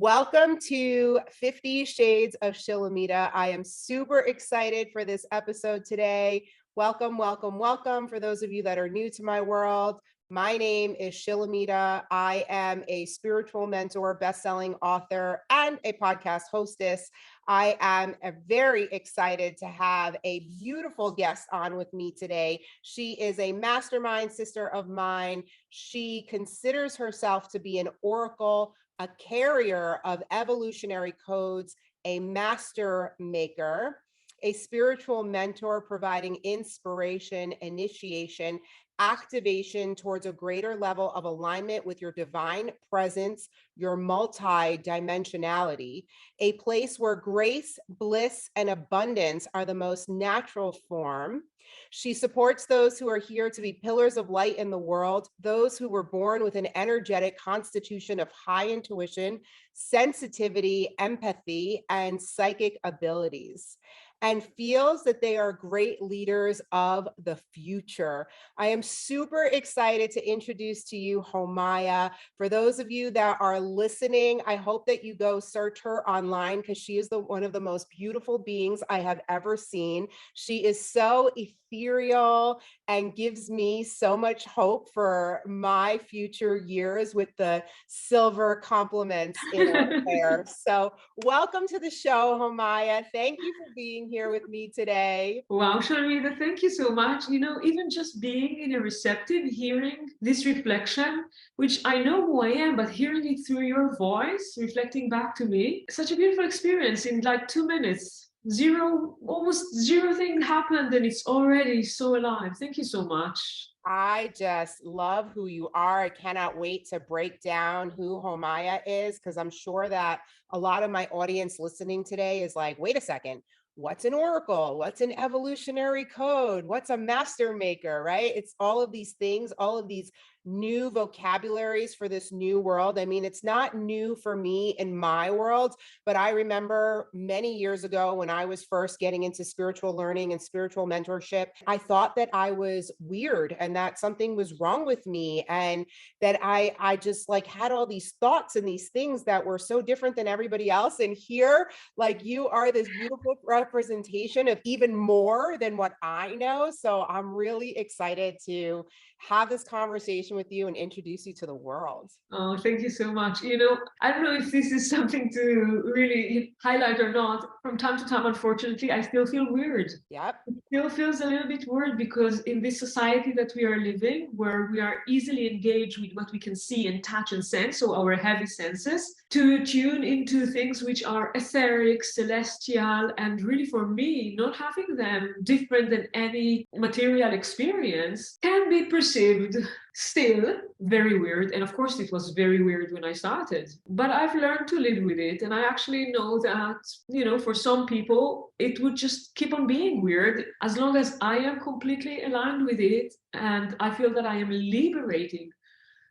Welcome to 50 Shades of Shilamida. I am super excited for this episode today. Welcome, welcome, welcome. For those of you that are new to my world, my name is Shilamida. I am a spiritual mentor, best-selling author, and a podcast hostess. I am very excited to have a beautiful guest on with me today. She is a mastermind sister of mine. She considers herself to be an oracle, a carrier of evolutionary codes, a master maker, a spiritual mentor providing inspiration, initiation, activation towards a greater level of alignment with your divine presence, your multidimensionality, a place where grace, bliss, and abundance are the most natural form. She supports those who are here to be pillars of light in the world, those who were born with an energetic constitution of high intuition, sensitivity, empathy, and psychic abilities, and feels that they are great leaders of the future. I am super excited to introduce to you Homaya. For those of you that are listening, I hope that you go search her online because she is one of the most beautiful beings I have ever seen. She is so ethereal and gives me so much hope for my future years with the silver compliments in her hair. So welcome to the show, Homaya. Thank you for being here with me today. Wow, Sharmila, thank you so much. Even just being in a receptive, hearing this reflection, which I know who I am, but hearing it through your voice, reflecting back to me, such a beautiful experience in like 2 minutes. Almost zero thing happened and it's already so alive. Thank you so much. I just love who you are. I cannot wait to break down who Homaya is, because I'm sure that a lot of my audience listening today is like, wait a second, what's an oracle? What's an evolutionary code? What's a master maker, right? It's all of these things, all of these new vocabularies for this new world. I mean, it's not new for me in my world, but I remember many years ago when I was first getting into spiritual learning and spiritual mentorship, I thought that I was weird and that something was wrong with me, and that I just like had all these thoughts and these things that were so different than everybody else. And here, like, you are this beautiful representation of even more than what I know. So I'm really excited to have this conversation with you and introduce you to the world. Oh, thank you so much. I don't know if this is something to really highlight or not. From time to time, unfortunately, I still feel weird. Yep. It still feels a little bit weird because in this society that we are living, where we are easily engaged with what we can see and touch and sense, so our heavy senses, to tune into things which are etheric, celestial, and really for me, not having them different than any material experience can be perceived still very weird. And of course, it was very weird when I started, but I've learned to live with it. And I actually know that, for some people, it would just keep on being weird as long as I am completely aligned with it. And I feel that I am liberating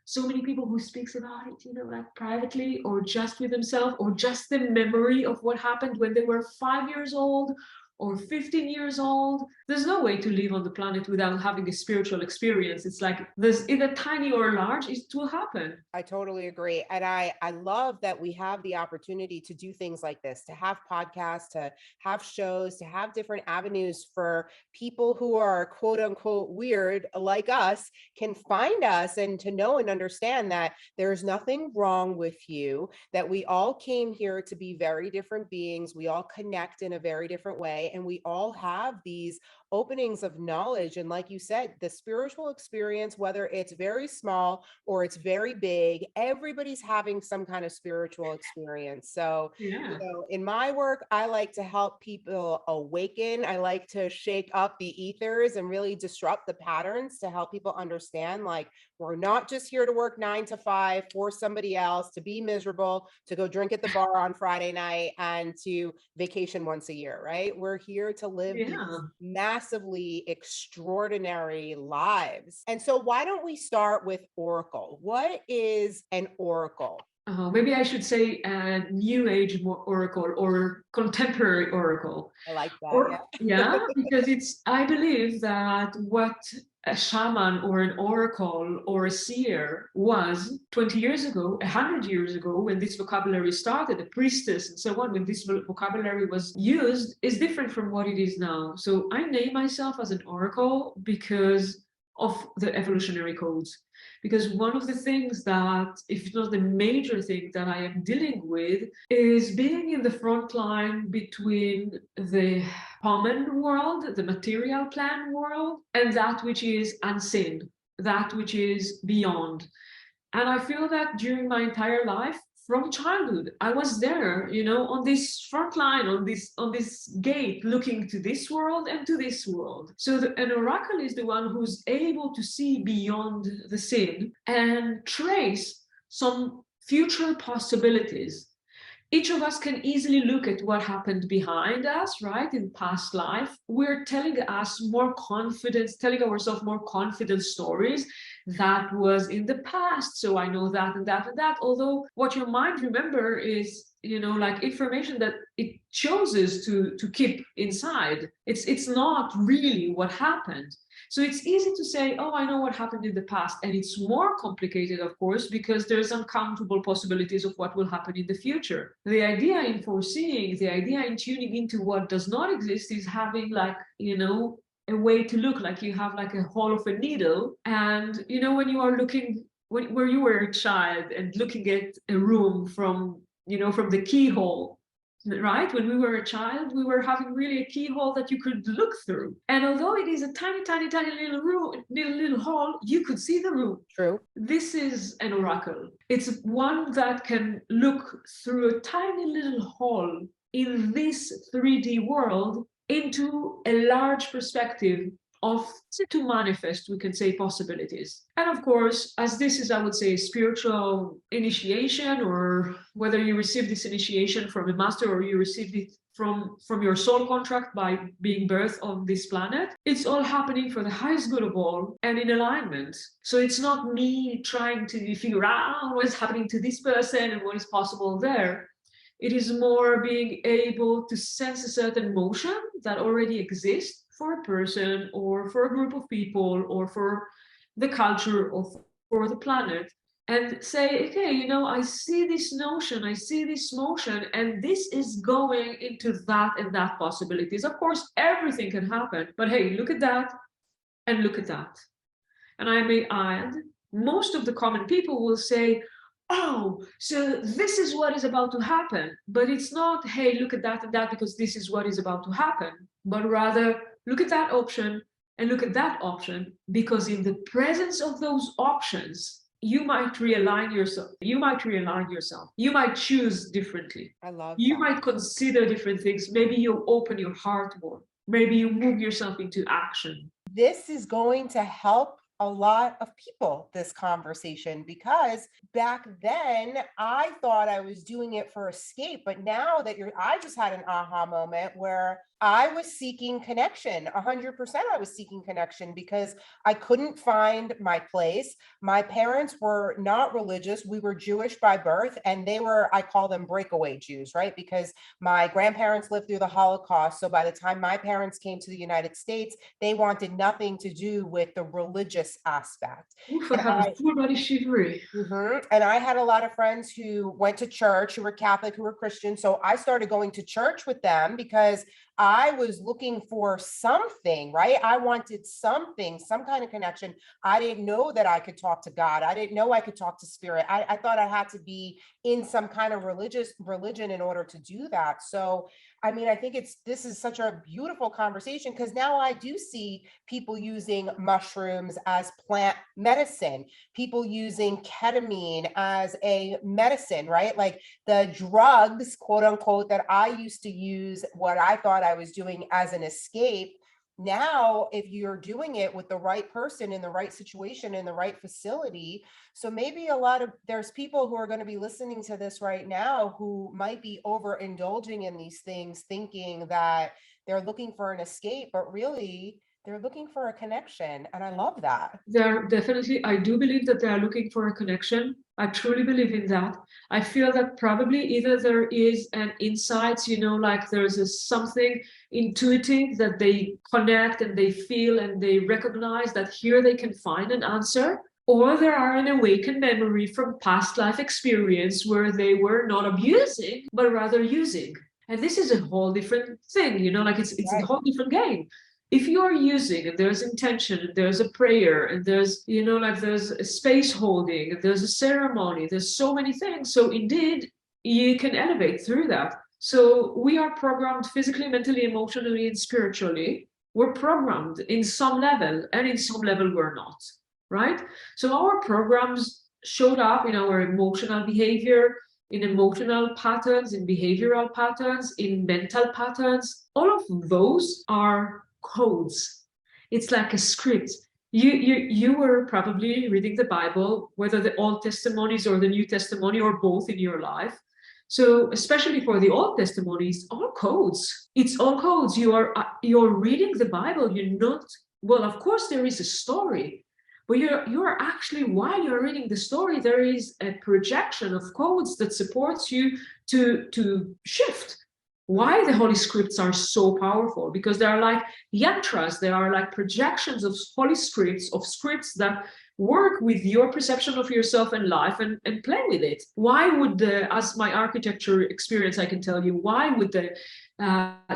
so many people who speaks about it, like privately or just with themselves, or just the memory of what happened when they were 5 years old or 15 years old. There's no way to live on the planet without having a spiritual experience. It's like there's either tiny or large, it will happen. I totally agree. And I love that we have the opportunity to do things like this, to have podcasts, to have shows, to have different avenues for people who are quote unquote weird like us can find us, and to know and understand that there's nothing wrong with you, that we all came here to be very different beings. We all connect in a very different way, and we all have these openings of knowledge. And like you said, the spiritual experience, whether it's very small or it's very big, everybody's having some kind of spiritual experience. So, Yeah. in my work, I like to help people awaken. I like to shake up the ethers and really disrupt the patterns to help people understand, like, we're not just here to work 9 to 5 for somebody else, to be miserable, to go drink at the bar on Friday night, and to vacation once a year, right? We're here to live these massively extraordinary lives. And so why don't we start with oracle? What is an oracle? Maybe I should say a new age oracle or contemporary oracle. I like that. Yeah, because I believe that what a shaman or an oracle or a seer was 20 years ago, 100 years ago, when this vocabulary started, a priestess and so on, when this vocabulary was used, is different from what it is now. So I name myself as an oracle because of the evolutionary codes. Because one of the things that, if not the major thing that I am dealing with, is being in the front line between the common world, the material plan world, and that which is unseen, that which is beyond. And I feel that during my entire life, from childhood, I was there, on this front line, on this gate, looking to this world and to this world. So an oracle is the one who's able to see beyond the sin and trace some future possibilities. Each of us can easily look at what happened behind us, right, in past life. We're telling ourselves more confident stories. That was in the past, so I know that and that and that. Although what your mind remember is, like information that it chooses to keep inside. It's not really what happened. So it's easy to say, oh, I know what happened in the past. And it's more complicated, of course, because there's uncountable possibilities of what will happen in the future. The idea in foreseeing, the idea in tuning into what does not exist is having a way to look, like you have like a hole of a needle. And, when you are looking, where you were a child and looking at a room from the keyhole, right? When we were a child, we were having really a keyhole that you could look through. And although it is a tiny, tiny, tiny little room, little hole, you could see the room. True. This is an oracle. It's one that can look through a tiny little hole in this 3D world into a large perspective of to manifest, we can say, possibilities. And of course, as this is, I would say, spiritual initiation, or whether you receive this initiation from a master or you received it from your soul contract by being birthed on this planet, it's all happening for the highest good of all and in alignment. So it's not me trying to figure out what's happening to this person and what is possible there. It is more being able to sense a certain motion that already exists for a person or for a group of people or for the culture or for the planet, and say, okay, I see this notion, I see this motion, and this is going into that and that possibilities. Of course, everything can happen, but hey, look at that and look at that. And I may add, most of the common people will say, oh, so this is what is about to happen. But it's not, hey, look at that and that because this is what is about to happen. But rather, look at that option and look at that option, because in the presence of those options, you might realign yourself. You might choose differently. I love You that. might consider different things. Maybe you open your heart more. Maybe you move yourself into action. This is going to help a lot of people, this conversation, because back then I thought I was doing it for escape, but now that I just had an aha moment where I was seeking connection. 100% I was seeking connection because I couldn't find my place. My parents were not religious. We were Jewish by birth, and they were, I call them breakaway Jews, right? Because my grandparents lived through the Holocaust. So by the time my parents came to the United States, they wanted nothing to do with the religious aspect. Oof, I have a full body shivery. And I had a lot of friends who went to church, who were Catholic, who were Christian. So I started going to church with them because I was looking for something, right? I wanted something, some kind of connection. I didn't know that I could talk to God. I didn't know I could talk to spirit. I thought I had to be in some kind of religion in order to do that. So, I mean, I think this is such a beautiful conversation, because now I do see people using mushrooms as plant medicine, people using ketamine as a medicine, right? Like the drugs, quote unquote, that I used to use, what I thought I was doing as an escape. Now, if you're doing it with the right person in the right situation in the right facility, so maybe there's people who are going to be listening to this right now who might be overindulging in these things, thinking that they're looking for an escape, but really They're looking for a connection, and I love that. They're definitely, I do believe that they are looking for a connection. I truly believe in that. I feel that probably either there is an insight, like there's something intuitive that they connect and they feel and they recognize that here they can find an answer, or there are an awakened memory from past life experience where they were not abusing, but rather using. And this is a whole different thing, like it's Right. a whole different game. If you are using and there's intention and there's a prayer and there's there's a space holding and there's a ceremony, there's so many things, so indeed you can elevate through that. So we are programmed physically, mentally, emotionally, and spiritually. We're programmed in some level, and in some level we're not, right? So our programs showed up in our emotional behavior, in emotional patterns, in behavioral patterns, in mental patterns. All of those are codes. It's like a script. You were probably reading the Bible, whether the Old Testimonies or the New Testimony or both in your life. So especially for the Old Testimonies, all codes. It's all codes. You're reading the Bible. You're not, well, of course there is a story, but you're actually, while you're reading the story, there is a projection of codes that supports you to shift. Why the Holy Scripts are so powerful? Because they are like yantras, they are like projections of Holy Scripts, of scripts that work with your perception of yourself and life and play with it. Why would as my architecture experience, I can tell you, why would the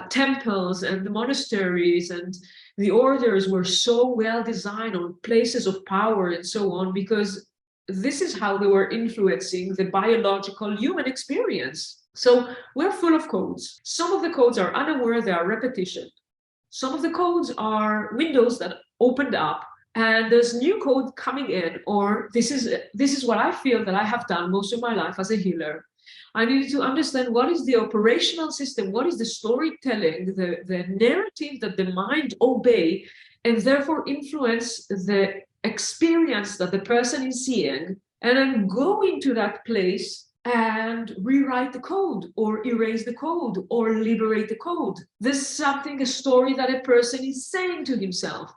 temples and the monasteries and the orders were so well designed on places of power and so on? Because this is how they were influencing the biological human experience. So we're full of codes. Some of the codes are unaware, they are repetition. Some of the codes are windows that opened up and there's new code coming in, or this is what I feel that I have done most of my life as a healer. I needed to understand what is the operational system, what is the storytelling, the narrative that the mind obey and therefore influence the experience that the person is seeing, and then go into that place and rewrite the code or erase the code or liberate the code. This is something, a story that a person is saying to himself.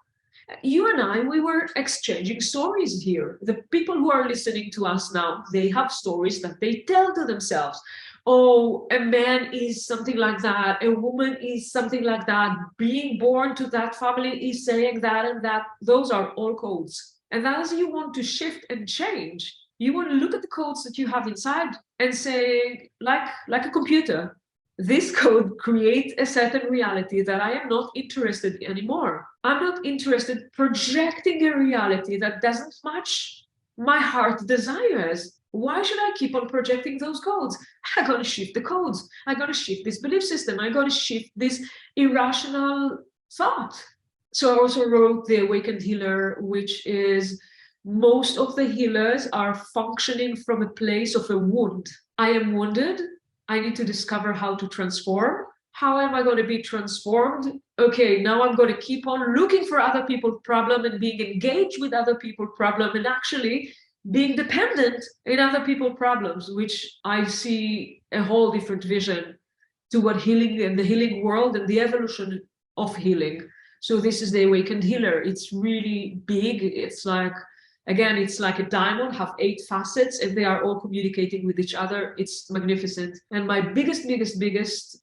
You and I, we were exchanging stories here. The people who are listening to us now, they have stories that they tell to themselves. Oh, a man is something like that. A woman is something like that. Being born to that family is saying that and that. Those are all codes. And as you want to shift and change, you want to look at the codes that you have inside and say, like a computer, this code creates a certain reality that I am not interested in anymore. I'm not interested projecting a reality that doesn't match my heart desires. Why should I keep on projecting those codes? I gotta shift the codes. I gotta shift this belief system. I gotta shift this irrational thought. So I also wrote The Awakened Healer, which is most of the healers are functioning from a place of a wound. I am wounded. I need to discover how to transform. How am I going to be transformed? Okay, now I'm going to keep on looking for other people's problem and being engaged with other people's problem and actually being dependent in other people's problems, which I see a whole different vision to what healing and the healing world and the evolution of healing. So this is The Awakened Healer. It's really big. It's like, again, it's like a diamond, have 8 facets, and they are all communicating with each other. It's magnificent. And my biggest,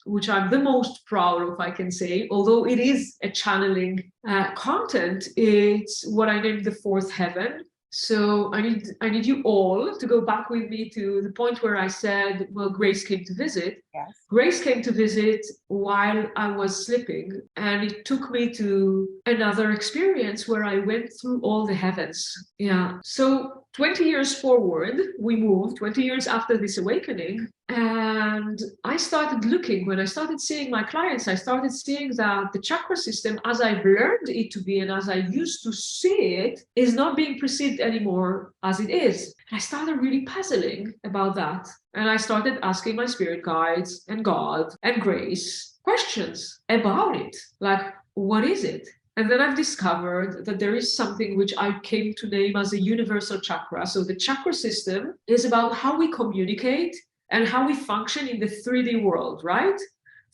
which I'm the most proud of, I can say, although it is a channeling content, it's what I named the 4th heaven. So I need you all to go back with me to the point where I said, well, Grace came to visit. Yes. Grace came to visit while I was sleeping, and it took me to another experience where I went through all the heavens. Yeah. So 20 years forward, we moved 20 years after this awakening. And I started looking, when I started seeing my clients, I started seeing that the chakra system, as I've learned it to be and as I used to see it, is not being perceived anymore as it is. And I started really puzzling about that. And I started asking my spirit guides and God and Grace questions about it. Like, what is it? And then I've discovered that there is something which I came to name as a universal chakra. So the chakra system is about how we communicate and how we function in the 3D world, right?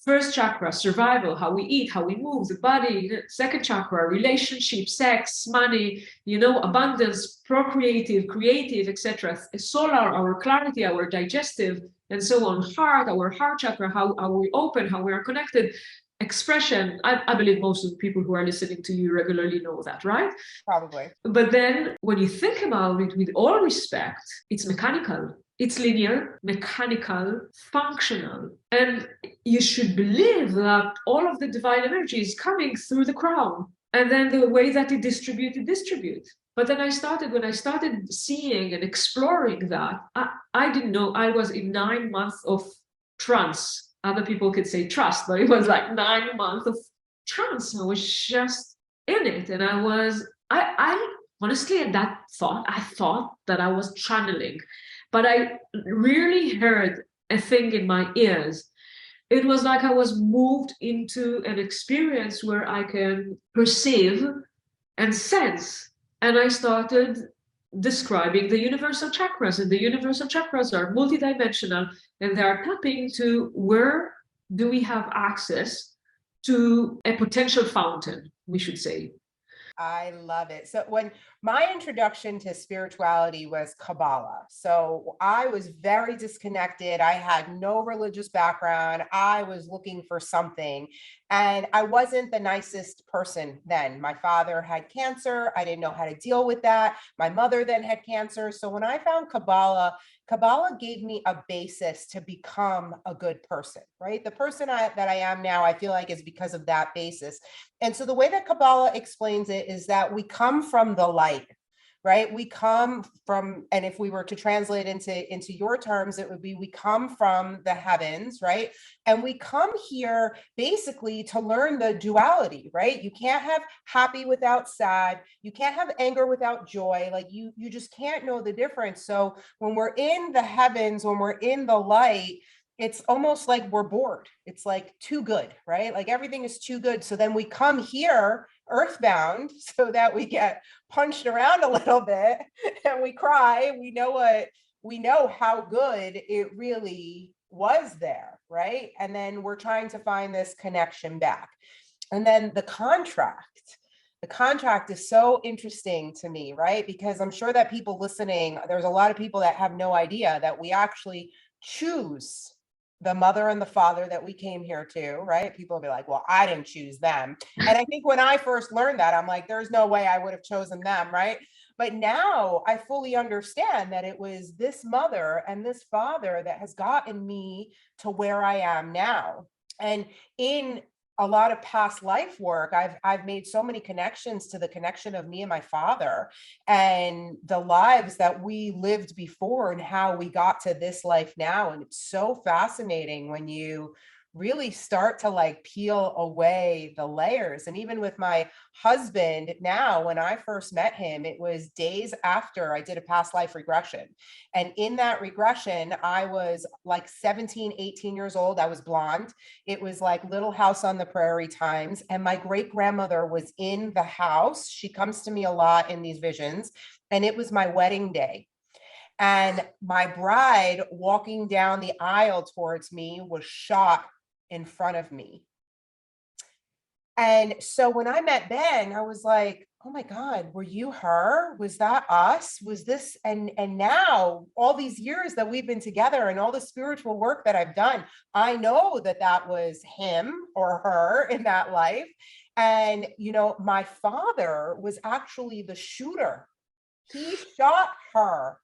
First chakra, survival, how we eat, how we move, the body. Second chakra, relationship, sex, money, abundance, procreative, creative, etc. Solar, our clarity, our digestive, and so on. Heart, our heart chakra, how we open, how we are connected. Expression, I believe most of the people who are listening to you regularly know that, right? Probably. But then when you think about it with all respect, it's mechanical. It's linear, mechanical, functional. And you should believe that all of the divine energy is coming through the crown. And then the way that it distribute. But then when I started seeing and exploring that, I didn't know. I was in 9 months of trance. Other people could say trust, but it was like 9 months of trance. I was just in it. And I honestly, at that thought, I thought that I was channeling. But I really heard a thing in my ears. It was like I was moved into an experience where I can perceive and sense. And I started describing the universal chakras. And the universal chakras are multidimensional, and they are tapping to where do we have access to a potential fountain, we should say. I love it. So when my introduction to spirituality was Kabbalah, so I was very disconnected. I had no religious background. I was looking for something, and I wasn't the nicest person then. My father had cancer. I didn't know how to deal with that. My mother then had cancer. So when I found Kabbalah gave me a basis to become a good person, right? The person that I am now, I feel like is because of that basis. And so the way that Kabbalah explains it is that we come from the light, right? We come from, and if we were to translate into your terms, it would be, we come from the heavens, right? And we come here basically to learn the duality, right? You can't have happy without sad. You can't have anger without joy. Like you just can't know the difference. So when we're in the heavens, when we're in the light, it's almost like we're bored. It's like too good, right? Like everything is too good. So then we come here earthbound so that we get punched around a little bit and we cry. We know how good it really was there, right? And then we're trying to find this connection back. And then the contract is so interesting to me, right? Because I'm sure that people listening, there's a lot of people that have no idea that we actually choose the mother and the father that we came here to, right? People will be like, well, I didn't choose them. And I think when I first learned that, I'm like, there's no way I would have chosen them, right? But now I fully understand that it was this mother and this father that has gotten me to where I am now. And in a lot of past life work, I've made so many connections to the connection of me and my father and the lives that we lived before and how we got to this life now. And it's so fascinating when you really start to like peel away the layers. And even with my husband now, when I first met him, it was days after I did a past life regression. And in that regression, I was like 17, 18 years old. I was blonde. It was like Little House on the Prairie times. And my great grandmother was in the house. She comes to me a lot in these visions. And it was my wedding day. And my bride walking down the aisle towards me was shot in front of me. And so when I met Ben, I was like, oh my God, were you her? Was that us? Was this? And now all these years that we've been together and all the spiritual work that I've done, I know that was him or her in that life. And, my father was actually the shooter. He shot her.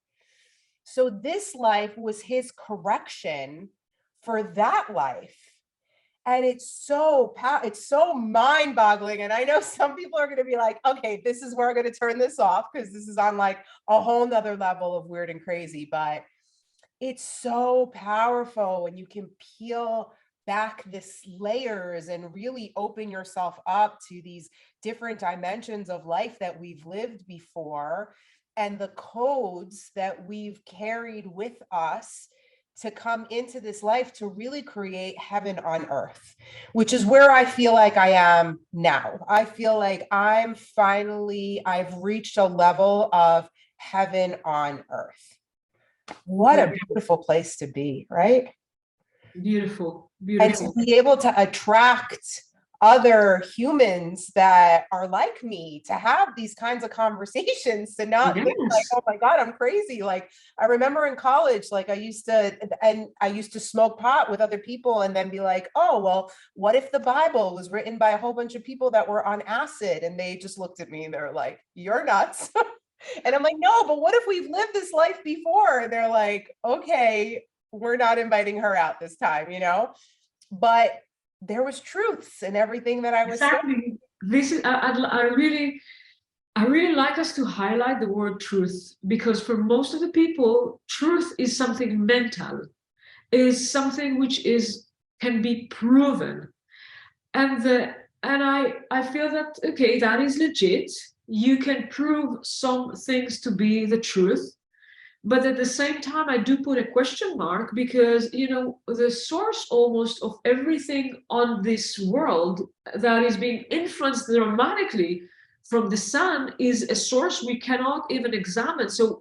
So this life was his correction for that life. And it's so mind-boggling. And I know some people are going to be like, okay, this is where I'm going to turn this off because this is on like a whole nother level of weird and crazy. But it's so powerful when you can peel back this layers and really open yourself up to these different dimensions of life that we've lived before and the codes that we've carried with us to come into this life to really create heaven on earth, which is where I feel like I am now. I feel like I've reached a level of heaven on earth. What a beautiful place to be, right? Beautiful, And to beautiful. be able to attract other humans that are like me, to have these kinds of conversations, to not think like, Yes. oh my God, I'm crazy. Like I remember in college, like I used to smoke pot with other people and then be like, oh, well, what if the Bible was written by a whole bunch of people that were on acid? And they just looked at me and they're like, you're nuts. And I'm like, no, but what if we've lived this life before? And they're like, okay, we're not inviting her out this time, but there was truths in everything that I was saying. Exactly. This is I really like us to highlight the word truth, because for most of the people, truth is something mental, is something which is can be proven. And I feel that, okay, that is legit. You can prove some things to be the truth, but at the same time I do put a question mark, because the source almost of everything on this world that is being influenced dramatically from the sun is a source we cannot even examine. So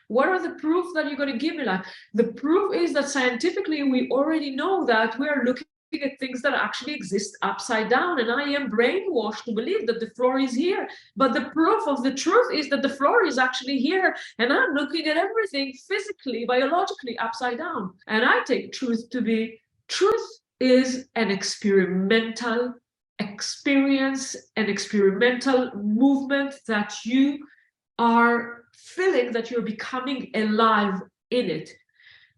what are the proof that you're going to give me? Like, the proof is that scientifically we already know that we are looking at things that actually exist upside down, and I am brainwashed to believe that the floor is here, but the proof of the truth is that the floor is actually here, and I'm looking at everything physically, biologically upside down. And I take truth to be, truth is an experimental experience, an experimental movement that you are feeling, that you're becoming alive in it.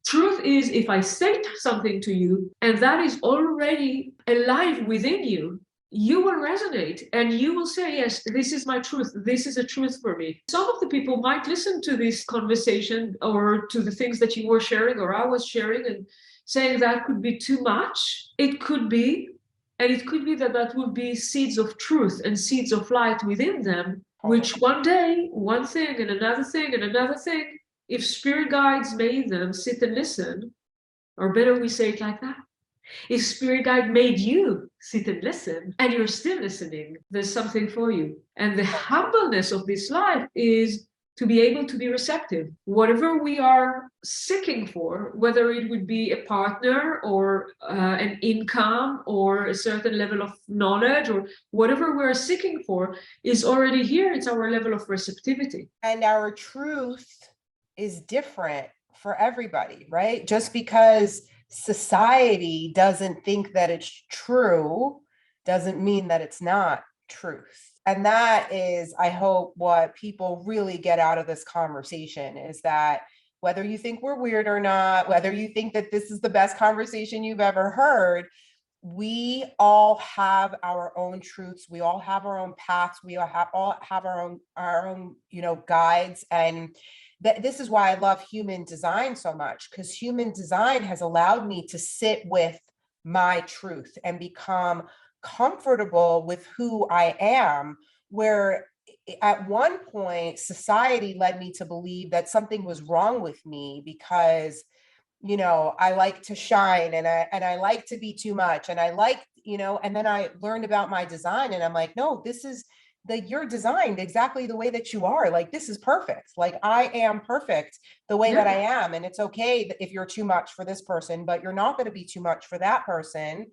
Truth is, if I say something to you and that is already alive within you, you will resonate and you will say, yes, this is my truth. This is a truth for me. Some of the people might listen to this conversation or to the things that you were sharing or I was sharing and saying that could be too much. It could be. And it could be that that would be seeds of truth and seeds of light within them, which one day, one thing and another thing and another thing, if spirit guides made them sit and listen, or better we say it like that, if spirit guide made you sit and listen and you're still listening, there's something for you. And the humbleness of this life is to be able to be receptive. Whatever we are seeking for, whether it would be a partner or an income or a certain level of knowledge or whatever we're seeking for, is already here. It's our level of receptivity. And our truth is different for everybody, right? Just because society doesn't think that it's true doesn't mean that it's not truth. And that is, I hope, what people really get out of this conversation, is that whether you think we're weird or not, whether you think that this is the best conversation you've ever heard, we all have our own truths. We all have our own paths. We all have our own, guides. And this is why I love human design so much, because human design has allowed me to sit with my truth and become comfortable with who I am, where at one point society led me to believe that something was wrong with me because I like to shine and I like to be too much, and I like, and then I learned about my design and I'm like, no, this is you're designed exactly the way that you are. Like, this is perfect. Like, I am perfect the way that I am. And it's okay if you're too much for this person, but you're not going to be too much for that person.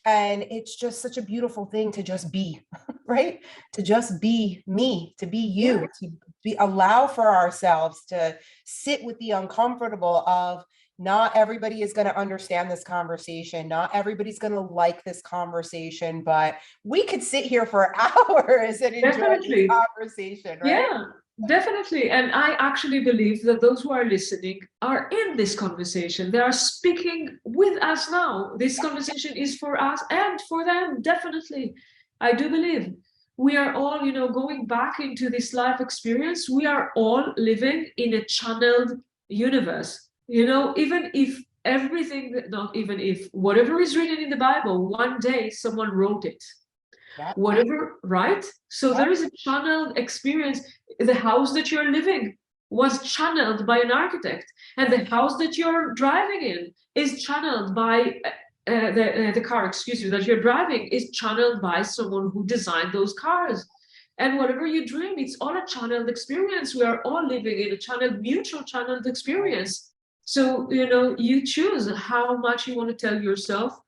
And it's just such a beautiful thing to just be, right? To just be me, to be you, to allow for ourselves to sit with the uncomfortable of, not everybody is going to understand this conversation. Not everybody's going to like this conversation, but we could sit here for hours and enjoy this conversation, right? Yeah, definitely. And I actually believe that those who are listening are in this conversation. They are speaking with us now. This conversation is for us and for them, definitely. I do believe we are all, going back into this life experience. We are all living in a channeled universe. Even if not even if, whatever is written in the Bible, one day someone wrote it. Whatever, right? So there is a channeled experience. The house that you're living was channeled by an architect, and the house that you're driving in is channeled by the car, excuse me, that you're driving is channeled by someone who designed those cars. And whatever you dream, it's all a channeled experience. We are all living in a channeled, mutual channeled experience. So, you know, you choose how much you want to tell yourself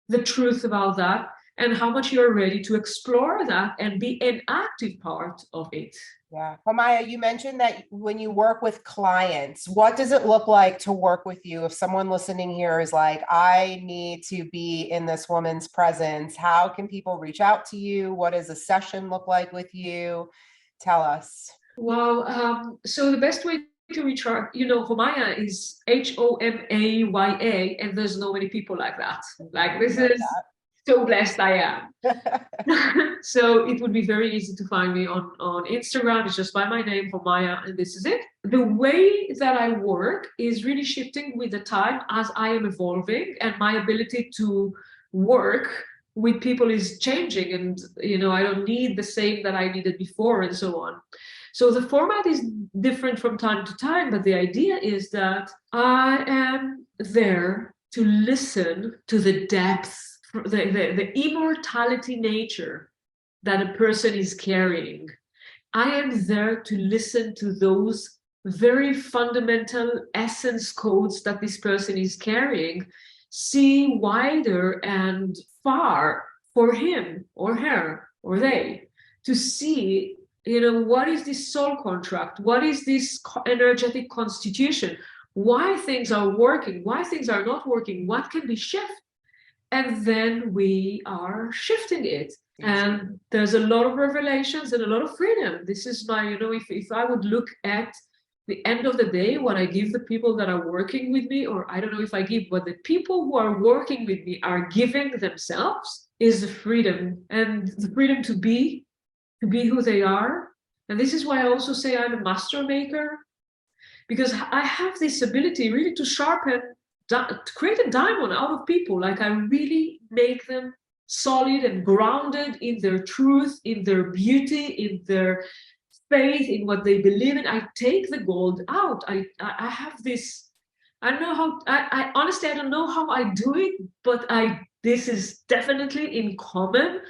the truth about that and how much you're ready to explore that and be an active part of it. Yeah. Homaya, you mentioned that when you work with clients, what does it look like to work with you? If someone listening here is like, I need to be in this woman's presence, how can people reach out to you? What does a session look like with you? Tell us. Well, so the best way to reach out, you know, Homaya is Homaya, and there's no many people like that. Like, this is so blessed I am. So it would be very easy to find me on Instagram. It's just by my name, Homaya, and this is it. The way that I work is really shifting with the time as I am evolving, and my ability to work with people is changing. And, you know, I don't need the same that I needed before, and so on. So the format is different from time to time, but the idea is that I am there to listen to the depth, the immortality nature that a person is carrying. I am there to listen to those very fundamental essence codes that this person is carrying, see wider and far for him or her or they, to see, you know, what is this soul contract? What is this energetic constitution? Why things are working? Why things are not working? What can be shifted? And then we are shifting it. And there's a lot of revelations and a lot of freedom. This is my, you know, if I would look at the end of the day, what I give the people that are working with me, or I don't know if I give, but the people who are working with me are giving themselves, is the freedom, and the freedom to be who they are. And this is why I also say I'm a master maker, because I have this ability really to sharpen, to create a diamond out of people. Like, I really make them solid and grounded in their truth, in their beauty, in their faith, in what they believe in. I take the gold out. I have this, I don't know how, I honestly, I don't know how I do it, but this is definitely in common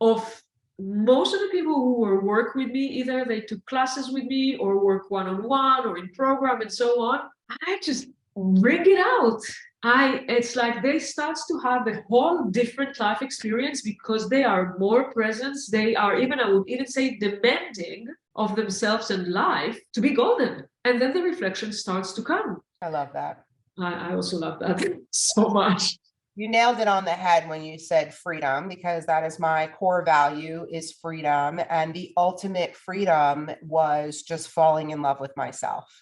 of most of the people who work with me. Either they took classes with me or work one-on-one or in program and so on. I just bring it out. It's like they start to have a whole different life experience because they are more present. They are even, I would even say, demanding of themselves and life to be golden. And then the reflection starts to come. I love that. I also love that so much. You nailed it on the head when you said freedom, because that is my core value, is freedom. And the ultimate freedom was just falling in love with myself,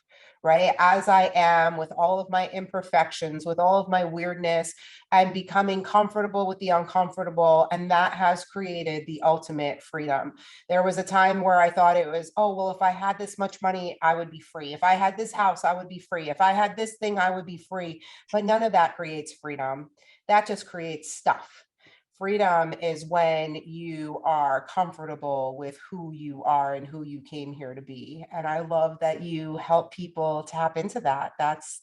right? As I am, with all of my imperfections, with all of my weirdness, and becoming comfortable with the uncomfortable. And that has created the ultimate freedom. There was a time where I thought it was, oh, well, if I had this much money, I would be free. If I had this house, I would be free. If I had this thing, I would be free. But none of that creates freedom. That just creates stuff. Freedom is when you are comfortable with who you are and who you came here to be. And I love that you help people tap into that. That's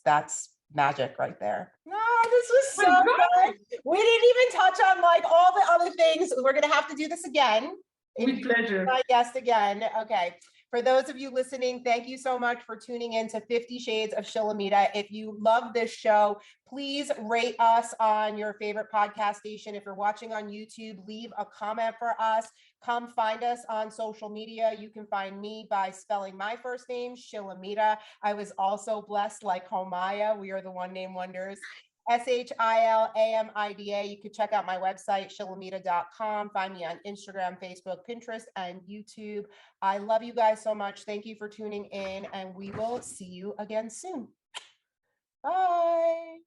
magic right there. No, this was so good. We didn't even touch on like all the other things. We're going to have to do this again. With pleasure. My guest again. Okay. For those of you listening, thank you so much for tuning in to 50 Shades of Shilamida. If you love this show, please rate us on your favorite podcast station. If you're watching on YouTube, leave a comment for us. Come find us on social media. You can find me by spelling my first name, Shilamida. I was also blessed like Homaya. We are the one name wonders. Shilamida. You can check out my website, shilamida.com. Find me on Instagram, Facebook, Pinterest, and YouTube. I love you guys so much. Thank you for tuning in, and we will see you again soon. Bye.